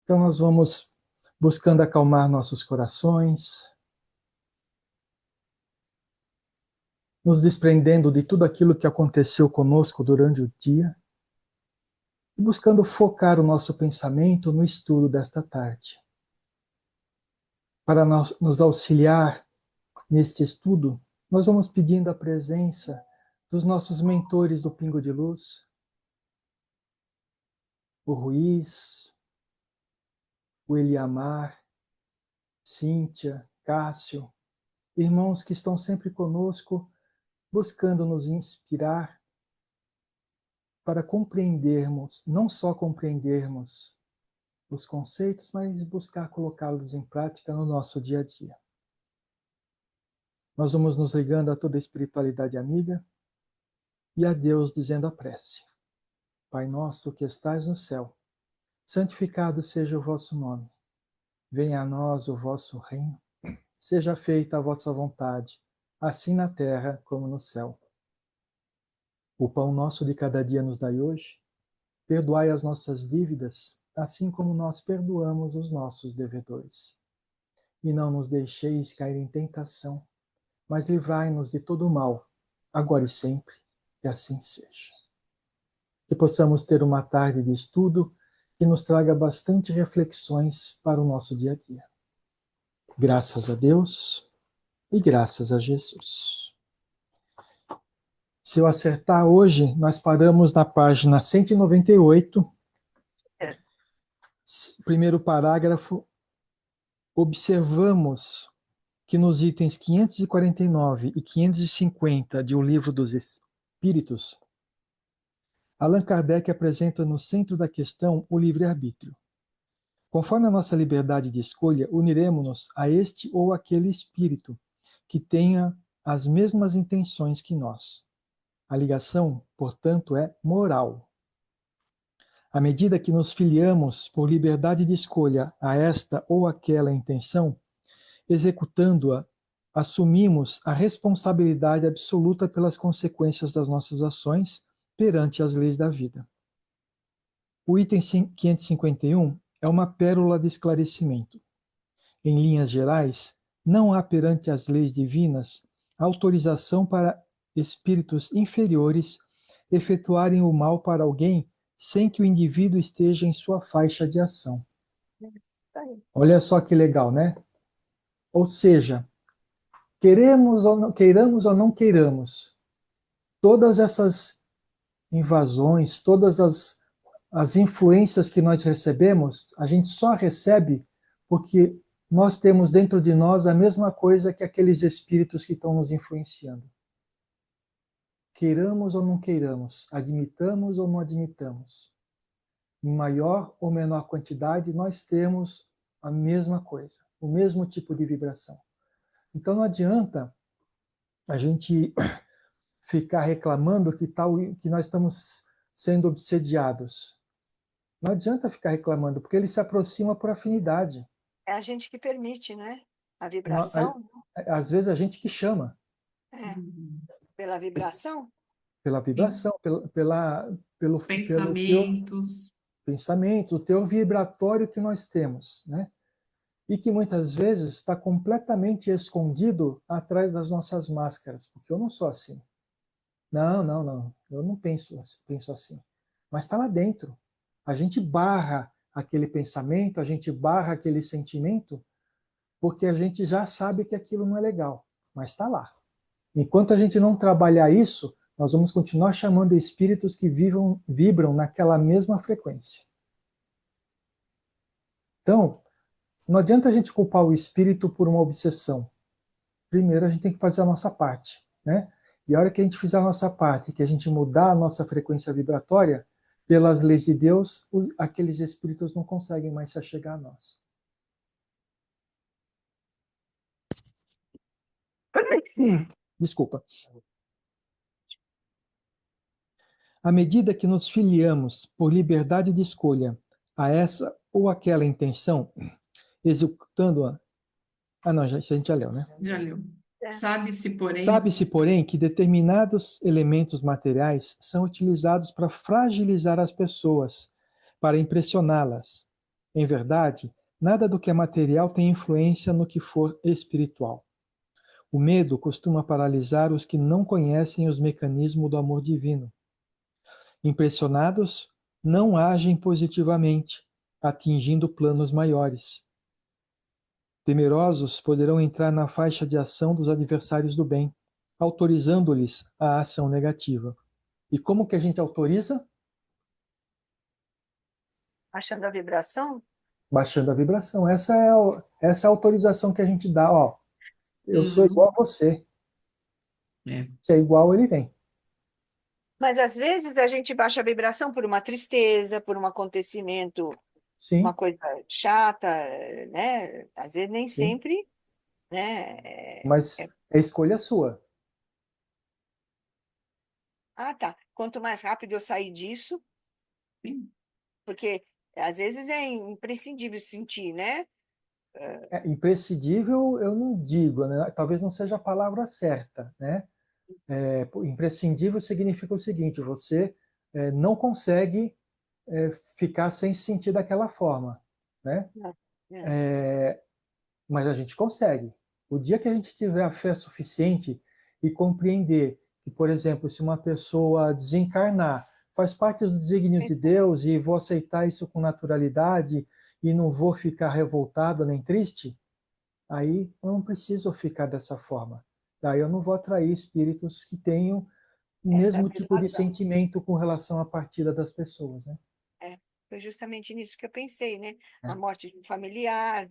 Então nós vamos buscando acalmar nossos corações, nos desprendendo de tudo aquilo que aconteceu conosco durante o dia e buscando focar o nosso pensamento no estudo desta tarde. Para nos auxiliar neste estudo, nós vamos pedindo a presença dos nossos mentores do Pingo de Luz, o Ruiz, o Eliamar, Cíntia, Cássio, irmãos que estão sempre conosco, buscando nos inspirar para compreendermos, não só compreendermos os conceitos, mas buscar colocá-los em prática no nosso dia a dia. Nós vamos nos ligando a toda a espiritualidade amiga e a Deus dizendo a prece. Pai nosso que estais no céu, santificado seja o vosso nome. Venha a nós o vosso reino. Seja feita a vossa vontade, assim na terra como no céu. O pão nosso de cada dia nos dai hoje. Perdoai as nossas dívidas, assim como nós perdoamos os nossos devedores. E não nos deixeis cair em tentação, mas livrai-nos de todo o mal, agora e sempre, que assim seja. Que possamos ter uma tarde de estudo que nos traga bastante reflexões para o nosso dia a dia. Graças a Deus e graças a Jesus. Se eu acertar hoje, nós paramos na página 198, primeiro parágrafo. Observamos que nos itens 549 e 550 de O Livro dos Espíritos, Allan Kardec apresenta no centro da questão o livre-arbítrio. Conforme a nossa liberdade de escolha, uniremos-nos a este ou aquele espírito que tenha as mesmas intenções que nós. A ligação, portanto, é moral. À medida que nos filiamos por liberdade de escolha a esta ou aquela intenção, executando-a, assumimos a responsabilidade absoluta pelas consequências das nossas ações perante as leis da vida. O item 551 é uma pérola de esclarecimento. Em linhas gerais, não há perante as leis divinas autorização para espíritos inferiores efetuarem o mal para alguém sem que o indivíduo esteja em sua faixa de ação. Olha só que legal, né? Ou seja, queiramos ou não queiramos, todas essas invasões, todas as influências que nós recebemos, a gente só recebe porque nós temos dentro de nós a mesma coisa que aqueles espíritos que estão nos influenciando. Queiramos ou não queiramos, admitamos ou não admitamos, em maior ou menor quantidade, nós temos a mesma coisa, o mesmo tipo de vibração. Então não adianta a gente ficar reclamando que nós estamos sendo obsediados. Não adianta ficar reclamando, porque ele se aproxima por afinidade. É a gente que permite, né? A vibração. Às vezes a gente que chama. Pela vibração? Pela vibração, pelos pensamentos. Pensamento, o teor vibratório que nós temos, né? E que muitas vezes está completamente escondido atrás das nossas máscaras, porque eu não sou assim. Não, eu não penso assim. Mas está lá dentro. A gente barra aquele pensamento, a gente barra aquele sentimento, porque a gente já sabe que aquilo não é legal, mas está lá. Enquanto a gente não trabalhar isso, nós vamos continuar chamando espíritos que vibram naquela mesma frequência. Então, não adianta a gente culpar o espírito por uma obsessão. Primeiro, a gente tem que fazer a nossa parte, né? E a hora que a gente fizer a nossa parte, que a gente mudar a nossa frequência vibratória, pelas leis de Deus, aqueles espíritos não conseguem mais se achegar a nós. Desculpa. À medida que nos filiamos por liberdade de escolha a essa ou aquela intenção, executando-a... não, a gente já leu, né? Já leu. Sabe-se, porém, que determinados elementos materiais são utilizados para fragilizar as pessoas, para impressioná-las. Em verdade, nada do que é material tem influência no que for espiritual. O medo costuma paralisar os que não conhecem os mecanismos do amor divino. Impressionados, não agem positivamente, atingindo planos maiores. Temerosos poderão entrar na faixa de ação dos adversários do bem, autorizando-lhes a ação negativa. E como que a gente autoriza? Achando a vibração? Baixando a vibração. Essa é a autorização que a gente dá. Ó, eu sou igual a Uhum. você. É. Se é igual, ele vem. Mas às vezes a gente baixa a vibração por uma tristeza, por um acontecimento, uma Sim, coisa chata, né? Às vezes nem sim. sempre, né? Mas é escolha sua. Ah, tá. Quanto mais rápido eu sair disso, Sim. porque às vezes é imprescindível sentir, né? É imprescindível, eu não digo, né? Talvez não seja a palavra certa, né? Imprescindível significa o seguinte: você não consegue ficar sem sentir daquela forma, né? É, Mas a gente consegue. O dia que a gente tiver a fé suficiente e compreender que, por exemplo, se uma pessoa desencarnar, faz parte dos desígnios de Deus e vou aceitar isso com naturalidade e não vou ficar revoltado nem triste, aí eu não preciso ficar dessa forma. Daí eu não vou atrair espíritos que tenham o é mesmo saber tipo de razão. sentimento com relação à partida das pessoas, né? É, foi justamente nisso que eu pensei, né? A É, morte de um familiar,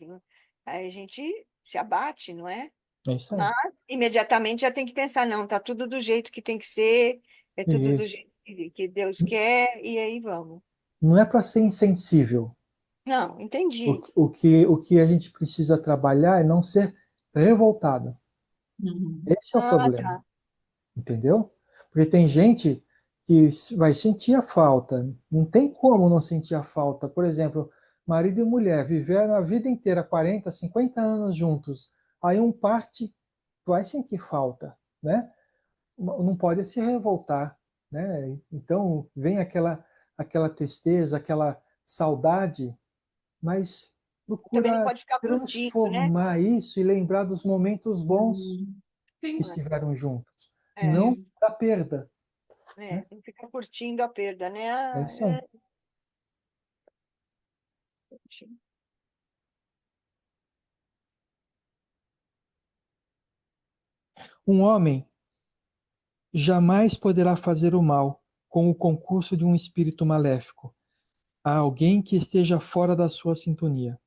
aí a gente se abate, não é? é isso aí. Mas imediatamente já tem que pensar, não, tá tudo do jeito que tem que ser, é tudo do Isso. jeito que Deus quer, e aí vamos. Não é para ser insensível. Não, entendi. O que a gente precisa trabalhar é não ser revoltado. Uhum. Esse é o Ah, problema, tá. entendeu? Porque tem gente que vai sentir a falta. Não tem como não sentir a falta. Por exemplo, marido e mulher viveram a vida inteira, 40, 50 anos juntos. Aí um parte, vai sentir falta, né? Não pode se revoltar, né? Então vem aquela tristeza, aquela saudade, mas Também não procura pode ficar curtindo, né? transformar isso e lembrar dos momentos bons que Sim. estiveram juntos, É, não É. da perda, né? não ficar curtindo a perda, né? É Ah, isso aí. Um homem jamais poderá fazer o mal com o concurso de um espírito maléfico a alguém que esteja fora da sua sintonia.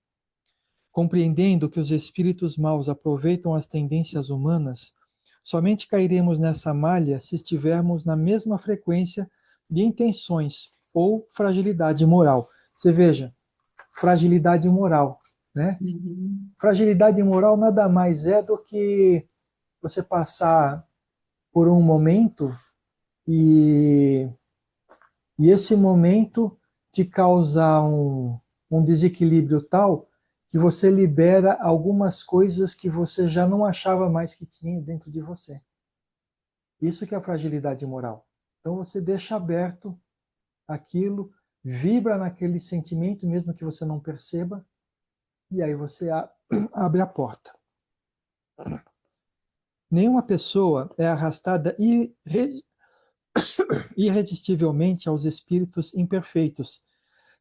Compreendendo que os espíritos maus aproveitam as tendências humanas, somente cairemos nessa malha se estivermos na mesma frequência de intenções ou fragilidade moral. Você veja, fragilidade moral, né? Uhum. Fragilidade moral nada mais é do que você passar por um momento e, e esse momento te causar um desequilíbrio tal que você libera algumas coisas que você já não achava mais que tinha dentro de você. Isso que é a fragilidade moral. Então você deixa aberto aquilo, vibra naquele sentimento, mesmo que você não perceba, e aí você abre a porta. Nenhuma pessoa é arrastada irresistivelmente aos espíritos imperfeitos,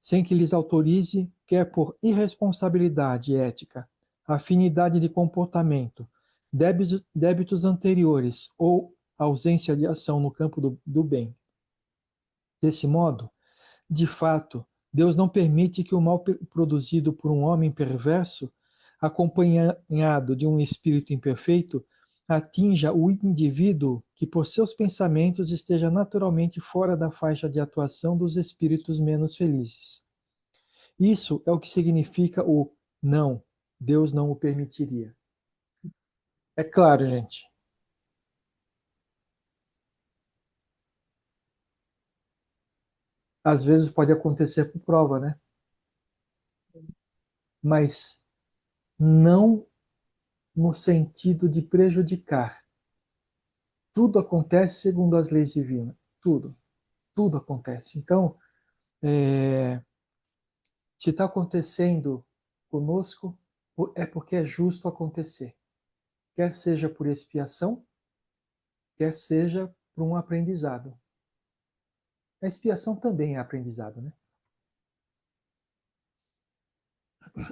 sem que lhes autorize, quer por irresponsabilidade ética, afinidade de comportamento, débitos anteriores ou ausência de ação no campo do bem. Desse modo, de fato, Deus não permite que o mal produzido por um homem perverso, acompanhado de um espírito imperfeito, atinja o indivíduo que, por seus pensamentos, esteja naturalmente fora da faixa de atuação dos espíritos menos felizes. Isso é o que significa o não, Deus não o permitiria. É claro, gente. Às vezes pode acontecer por prova, né? Mas não no sentido de prejudicar. Tudo acontece segundo as leis divinas. Tudo. Tudo acontece. Então, Se está acontecendo conosco, é porque é justo acontecer. Quer seja por expiação, quer seja por um aprendizado. A expiação também é aprendizado, né?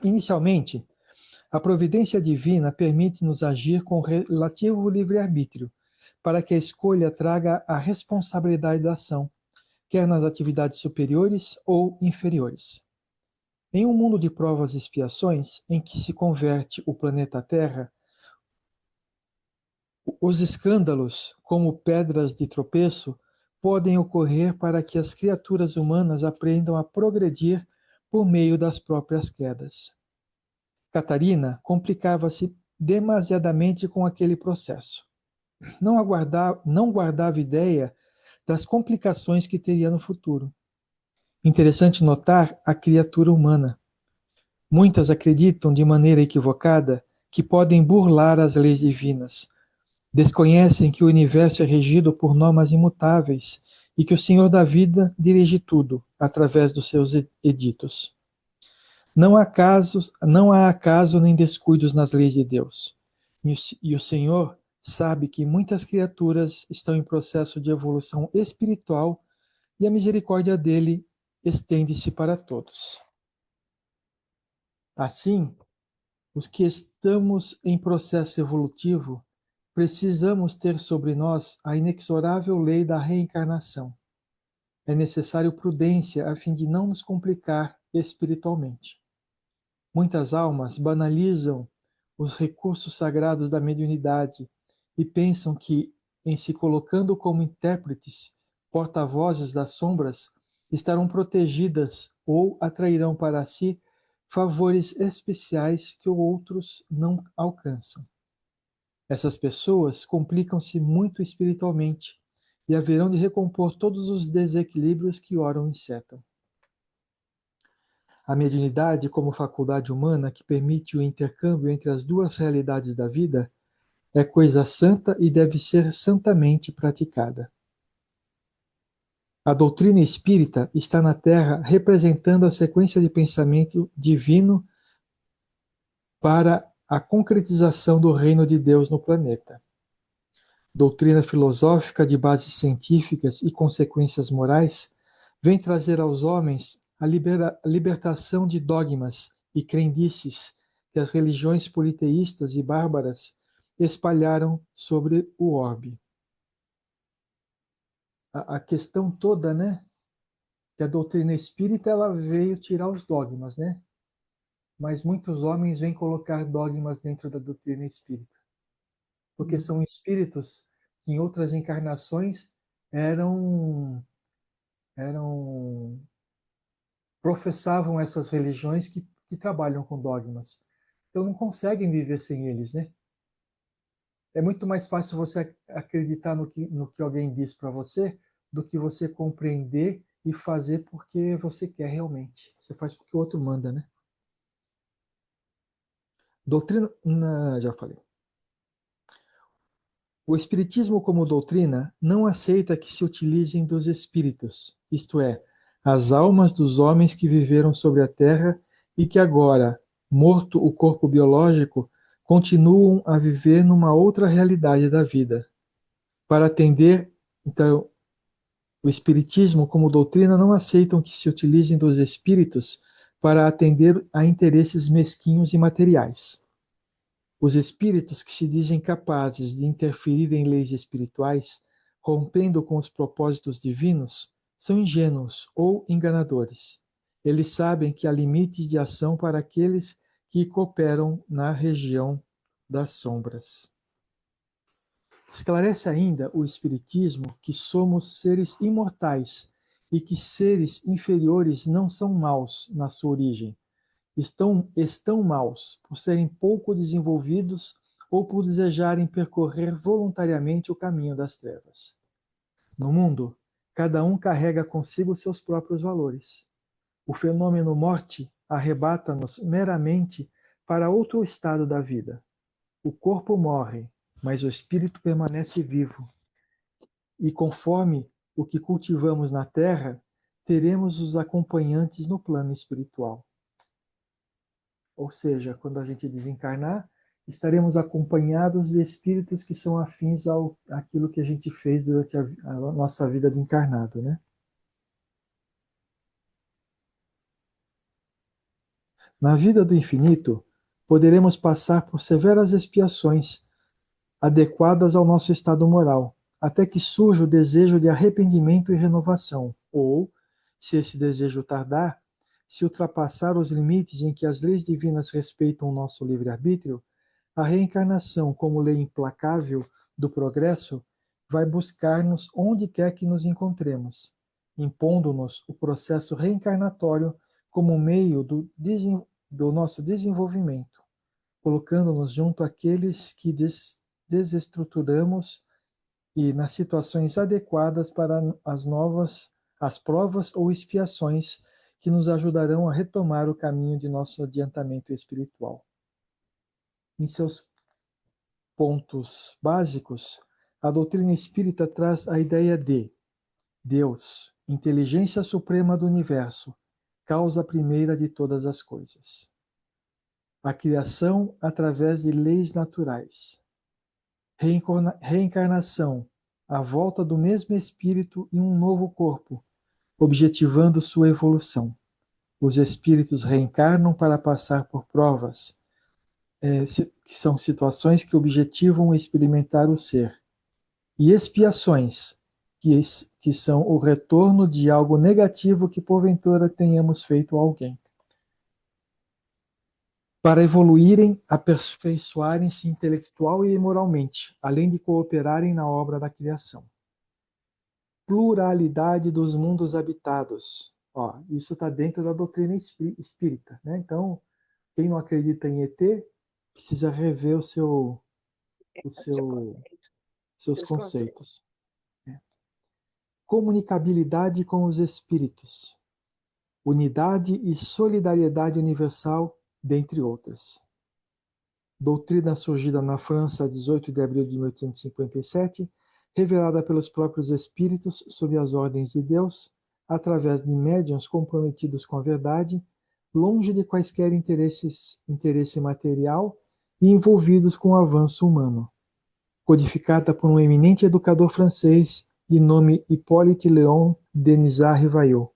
Inicialmente, a providência divina permite-nos agir com relativo livre-arbítrio, para que a escolha traga a responsabilidade da ação, quer nas atividades superiores ou inferiores. Em um mundo de provas e expiações, em que se converte o planeta Terra, os escândalos, como pedras de tropeço, podem ocorrer para que as criaturas humanas aprendam a progredir por meio das próprias quedas. Catarina complicava-se demasiadamente com aquele processo. Não guardava ideia das complicações que teria no futuro. Interessante notar a criatura humana. Muitas acreditam de maneira equivocada que podem burlar as leis divinas. Desconhecem que o universo é regido por normas imutáveis e que o Senhor da vida dirige tudo através dos seus editos. Não há acaso nem descuidos nas leis de Deus. E o Senhor sabe que muitas criaturas estão em processo de evolução espiritual e a misericórdia dele estende-se para todos. Assim, os que estamos em processo evolutivo, precisamos ter sobre nós a inexorável lei da reencarnação. É necessário prudência a fim de não nos complicar espiritualmente. Muitas almas banalizam os recursos sagrados da mediunidade e pensam que, em se colocando como intérpretes, porta-vozes das sombras, estarão protegidas ou atrairão para si favores especiais que outros não alcançam. Essas pessoas complicam-se muito espiritualmente e haverão de recompor todos os desequilíbrios que ora o insetam. A mediunidade, como faculdade humana que permite o intercâmbio entre as duas realidades da vida, é coisa santa e deve ser santamente praticada. A doutrina espírita está na Terra representando a sequência de pensamento divino para a concretização do reino de Deus no planeta. Doutrina filosófica de bases científicas e consequências morais vem trazer aos homens a libertação de dogmas e crendices que as religiões politeístas e bárbaras espalharam sobre o orbe. A questão toda, né, que a doutrina espírita ela veio tirar os dogmas, né? Mas muitos homens vêm colocar dogmas dentro da doutrina espírita, porque são espíritos que em outras encarnações eram professavam essas religiões que trabalham com dogmas. Então não conseguem viver sem eles, né? É muito mais fácil você acreditar no que alguém diz para você do que você compreender e fazer porque você quer realmente. Você faz porque o outro manda, né? Doutrina, já falei. O Espiritismo, como doutrina, não aceita que se utilizem dos espíritos, isto é, as almas dos homens que viveram sobre a Terra e que agora, morto o corpo biológico, continuam a viver numa outra realidade da vida. Para atender, então, o Espiritismo, como doutrina, não aceitam que se utilizem dos espíritos para atender a interesses mesquinhos e materiais. Os espíritos que se dizem capazes de interferir em leis espirituais, rompendo com os propósitos divinos, são ingênuos ou enganadores. Eles sabem que há limites de ação para aqueles que cooperam na região das sombras. Esclarece ainda o Espiritismo que somos seres imortais e que seres inferiores não são maus na sua origem, estão maus por serem pouco desenvolvidos ou por desejarem percorrer voluntariamente o caminho das trevas. No mundo, cada um carrega consigo seus próprios valores. O fenômeno morte arrebata-nos meramente para outro estado da vida. O corpo morre, mas o espírito permanece vivo. E conforme o que cultivamos na terra, teremos os acompanhantes no plano espiritual. Ou seja, quando a gente desencarnar, estaremos acompanhados de espíritos que são afins àquilo que a gente fez durante a nossa vida de encarnado, né? Na vida do infinito, poderemos passar por severas expiações adequadas ao nosso estado moral, até que surja o desejo de arrependimento e renovação, ou, se esse desejo tardar, se ultrapassar os limites em que as leis divinas respeitam o nosso livre-arbítrio, a reencarnação, como lei implacável do progresso, vai buscar-nos onde quer que nos encontremos, impondo-nos o processo reencarnatório como meio do nosso desenvolvimento, colocando-nos junto àqueles que desestruturamos e nas situações adequadas para as provas ou expiações que nos ajudarão a retomar o caminho de nosso adiantamento espiritual. Em seus pontos básicos, a doutrina espírita traz a ideia de Deus, inteligência suprema do universo, causa primeira de todas as coisas. A criação através de leis naturais. Reencarnação, a volta do mesmo espírito em um novo corpo, objetivando sua evolução. Os espíritos reencarnam para passar por provas, que são situações que objetivam experimentar o ser, e expiações, que são o retorno de algo negativo que porventura tenhamos feito a alguém, para evoluírem, aperfeiçoarem-se intelectual e moralmente, além de cooperarem na obra da criação. Pluralidade dos mundos habitados. Ó, isso está dentro da doutrina espírita, né? Então, quem não acredita em ET precisa rever seus conceitos. Comunicabilidade com os espíritos. Unidade e solidariedade universal, dentre outras. Doutrina surgida na França, 18 de abril de 1857, revelada pelos próprios espíritos sob as ordens de Deus, através de médiuns comprometidos com a verdade, longe de quaisquer interesse material e envolvidos com o avanço humano. Codificada por um eminente educador francês de nome Hippolyte Léon Denisard Rivaillot.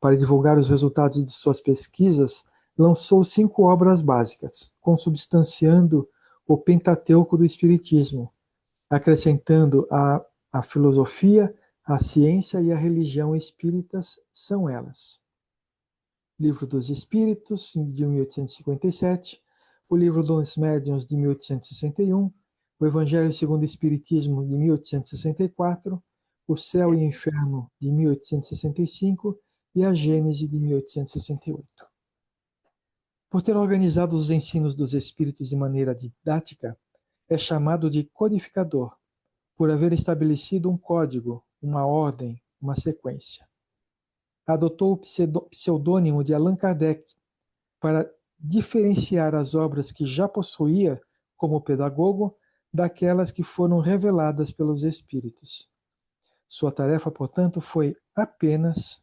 Para divulgar os resultados de suas pesquisas, lançou 5 obras básicas, consubstanciando o Pentateuco do Espiritismo, acrescentando a filosofia, a ciência e a religião espíritas são elas. Livro dos Espíritos, de 1857, o Livro dos Médiuns, de 1861, o Evangelho segundo o Espiritismo, de 1864, o Céu e o Inferno, de 1865, e a Gênese, de 1868. Por ter organizado os ensinos dos Espíritos de maneira didática, é chamado de codificador, por haver estabelecido um código, uma ordem, uma sequência. Adotou o pseudônimo de Allan Kardec para diferenciar as obras que já possuía como pedagogo daquelas que foram reveladas pelos Espíritos. Sua tarefa, portanto, foi apenas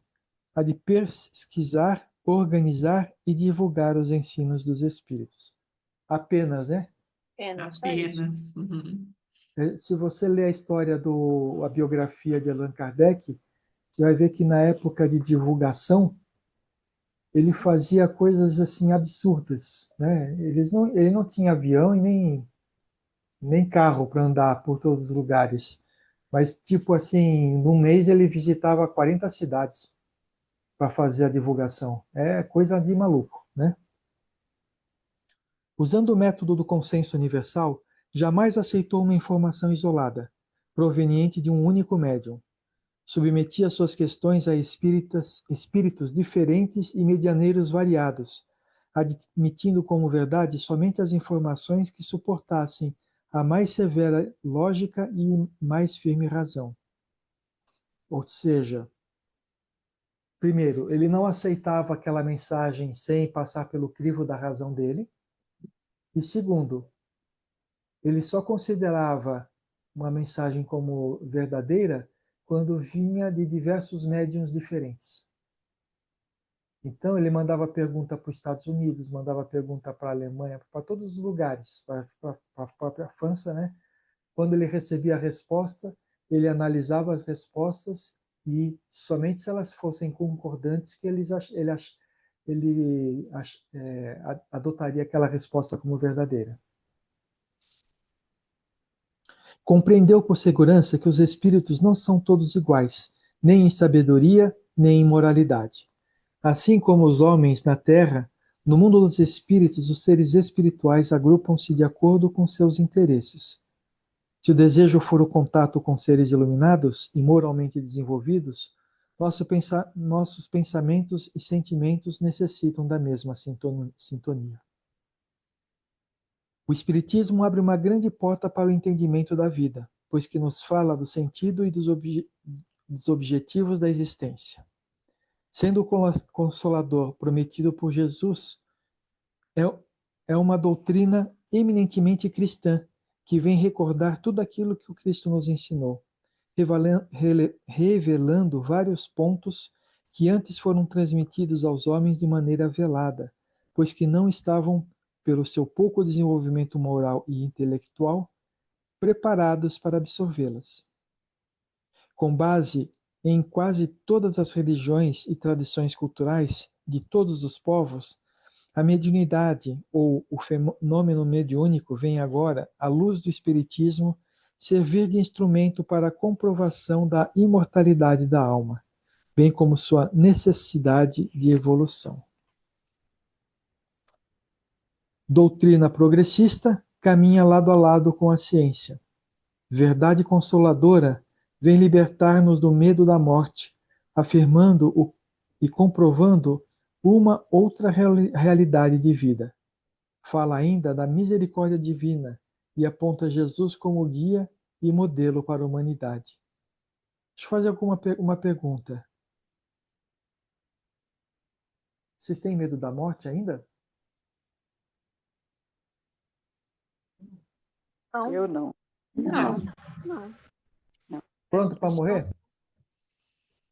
a de pesquisar, organizar e divulgar os ensinos dos Espíritos. Apenas, né? Apenas. Uhum. Se você ler a história a biografia de Allan Kardec, você vai ver que na época de divulgação, ele fazia coisas assim absurdas, né? Ele não tinha avião e nem carro para andar por todos os lugares. Mas, tipo assim, num mês ele visitava 40 cidades para fazer a divulgação. É coisa de maluco, né? Usando o método do consenso universal, jamais aceitou uma informação isolada, proveniente de um único médium. Submetia suas questões a espíritos diferentes e medianeiros variados, admitindo como verdade somente as informações que suportassem a mais severa lógica e mais firme razão. Ou seja, primeiro, ele não aceitava aquela mensagem sem passar pelo crivo da razão dele. E segundo, ele só considerava uma mensagem como verdadeira quando vinha de diversos médiuns diferentes. Então, ele mandava pergunta para os Estados Unidos, mandava pergunta para a Alemanha, para todos os lugares, para a própria França, né? Quando ele recebia a resposta, ele analisava as respostas e somente se elas fossem concordantes que ele adotaria aquela resposta como verdadeira. Compreendeu por segurança que os espíritos não são todos iguais, nem em sabedoria, nem em moralidade. Assim como os homens na Terra, no mundo dos espíritos, os seres espirituais agrupam-se de acordo com seus interesses. Se o desejo for o contato com seres iluminados e moralmente desenvolvidos, nossos pensamentos e sentimentos necessitam da mesma sintonia. O Espiritismo abre uma grande porta para o entendimento da vida, pois que nos fala do sentido e dos objetivos da existência. Sendo o Consolador prometido por Jesus, é uma doutrina eminentemente cristã, que vem recordar tudo aquilo que o Cristo nos ensinou, revelando vários pontos que antes foram transmitidos aos homens de maneira velada, pois que não estavam, pelo seu pouco desenvolvimento moral e intelectual, preparados para absorvê-las. Com base em quase todas as religiões e tradições culturais de todos os povos, a mediunidade, ou o fenômeno mediúnico, vem agora, à luz do Espiritismo, servir de instrumento para a comprovação da imortalidade da alma, bem como sua necessidade de evolução. Doutrina progressista caminha lado a lado com a ciência. Verdade consoladora vem libertar-nos do medo da morte, afirmando e comprovando uma outra realidade de vida. Fala ainda da misericórdia divina e aponta Jesus como guia e modelo para a humanidade. Deixa eu fazer uma pergunta. Vocês têm medo da morte ainda? Não. Eu não. Não. Não. Pronto para morrer?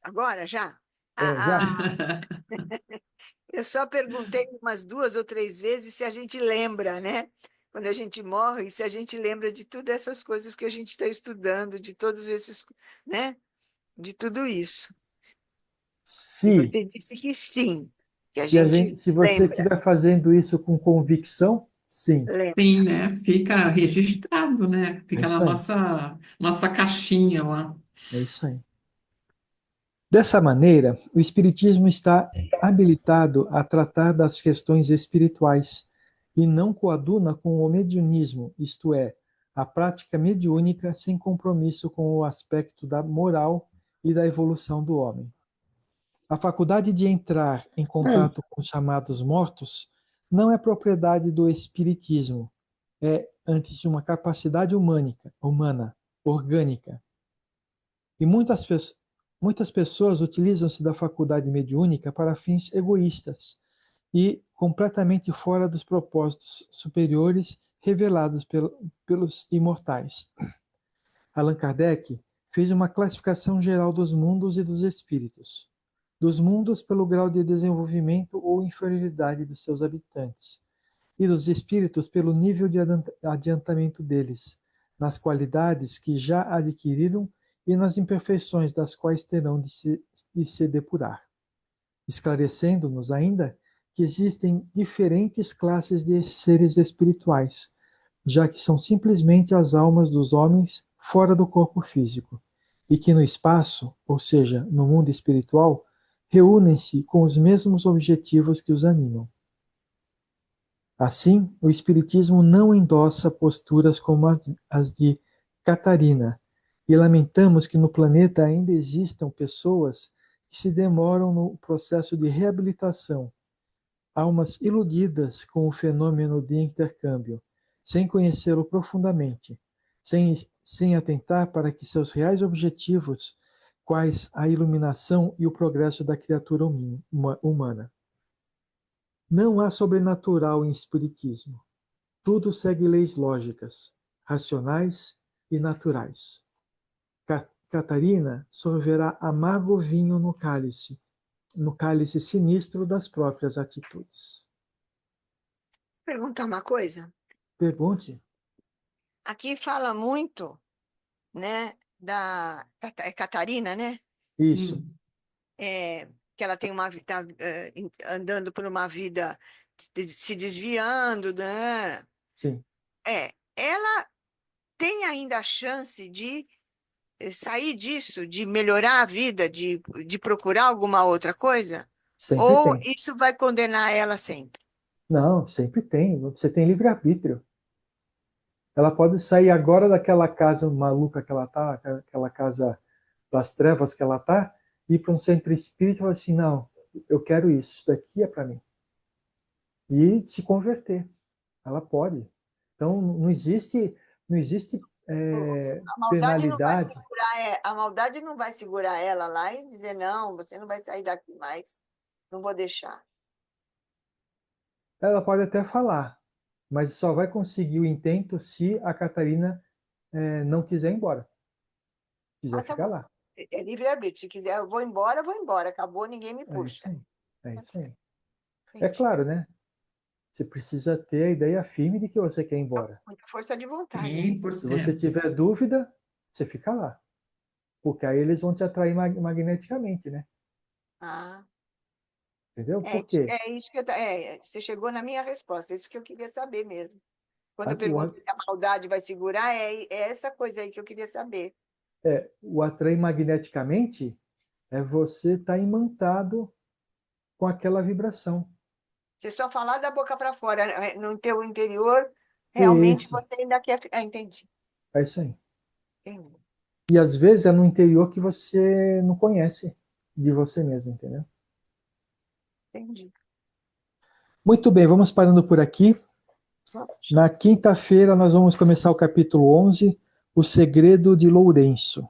Agora já? Já? Eu só perguntei umas 2 ou 3 vezes se a gente lembra, né? Quando a gente morre, se a gente lembra de todas essas coisas que a gente está estudando, de todos esses, né? De tudo isso. E Se, você disse que sim, que a se, gente se você lembra. estiver fazendo isso com convicção, sim. Lembra. Sim, né? Fica registrado, né? É Fica na isso aí. nossa caixinha lá. É isso aí. Dessa maneira, o Espiritismo está habilitado a tratar das questões espirituais e não coaduna com o mediunismo, isto é, a prática mediúnica sem compromisso com o aspecto da moral e da evolução do homem. A faculdade de entrar em contato com os chamados mortos não é propriedade do Espiritismo, é antes de uma capacidade humana, orgânica. E muitas pessoas utilizam-se da faculdade mediúnica para fins egoístas e completamente fora dos propósitos superiores revelados pelos imortais. Allan Kardec fez uma classificação geral dos mundos e dos espíritos. Dos mundos pelo grau de desenvolvimento ou inferioridade dos seus habitantes, e dos espíritos pelo nível de adiantamento deles, nas qualidades que já adquiriram e nas imperfeições das quais terão de se depurar, esclarecendo-nos ainda que existem diferentes classes de seres espirituais, já que são simplesmente as almas dos homens fora do corpo físico, e que no espaço, ou seja, no mundo espiritual, reúnem-se com os mesmos objetivos que os animam. Assim, o Espiritismo não endossa posturas como as de Catarina, e lamentamos que no planeta ainda existam pessoas que se demoram no processo de reabilitação, almas iludidas com o fenômeno de intercâmbio, sem conhecê-lo profundamente, sem atentar para que seus reais objetivos, quais a iluminação e o progresso da criatura humana. Não há sobrenatural em Espiritismo. Tudo segue leis lógicas, racionais e naturais. Catarina sorverá amargo vinho no cálice, no cálice sinistro das próprias atitudes. Vou perguntar uma coisa. Pergunte. Aqui fala muito, né, é Catarina, né? Isso. Que ela tem tá, andando por uma vida se desviando, né? Sim, Ela tem ainda a chance de sair disso, de melhorar a vida, de procurar alguma outra coisa? sempre Ou tem. isso vai condenar ela sempre? Não, sempre tem. Você tem livre-arbítrio. Ela pode sair agora daquela casa maluca que ela tá, aquela casa das trevas que ela tá, e ir para um centro espírita e falar assim, não, eu quero isso daqui é para mim. E se converter. Ela pode. Então, não existe A maldade não vai penalidade. segurar, a maldade não vai segurar ela lá e dizer, não, você não vai sair daqui mais, não vou deixar. Ela pode até falar, mas só vai conseguir o intento se a Catarina não quiser ir embora. Quiser Tá ficar bom. lá. É livre-arbítrio. Se quiser, eu vou embora, vou embora. Acabou, ninguém me É isso puxa. aí. É Tá isso aí. certo. É Entendi. claro, né? Você precisa ter a ideia firme de que você quer ir embora. Muita força de vontade, né? Sim, Se você tiver dúvida, você fica lá. Porque aí eles vão te atrair magneticamente, né? Ah, Entendeu? Por quê? é isso que você chegou na minha resposta, é isso que eu queria saber mesmo. Quando eu O, pergunto se a maldade vai segurar, é essa coisa aí que eu queria saber. o atrair magneticamente é você estar imantado com aquela vibração. Você só falar da boca para fora, né? No teu interior, realmente Isso, você ainda quer. Entendi. é isso aí. Entendi. E às vezes é no interior que você não conhece de você mesmo, entendeu? Entendi. Muito bem, vamos parando por aqui. Na quinta-feira nós vamos começar o capítulo 11, O Segredo de Lourenço.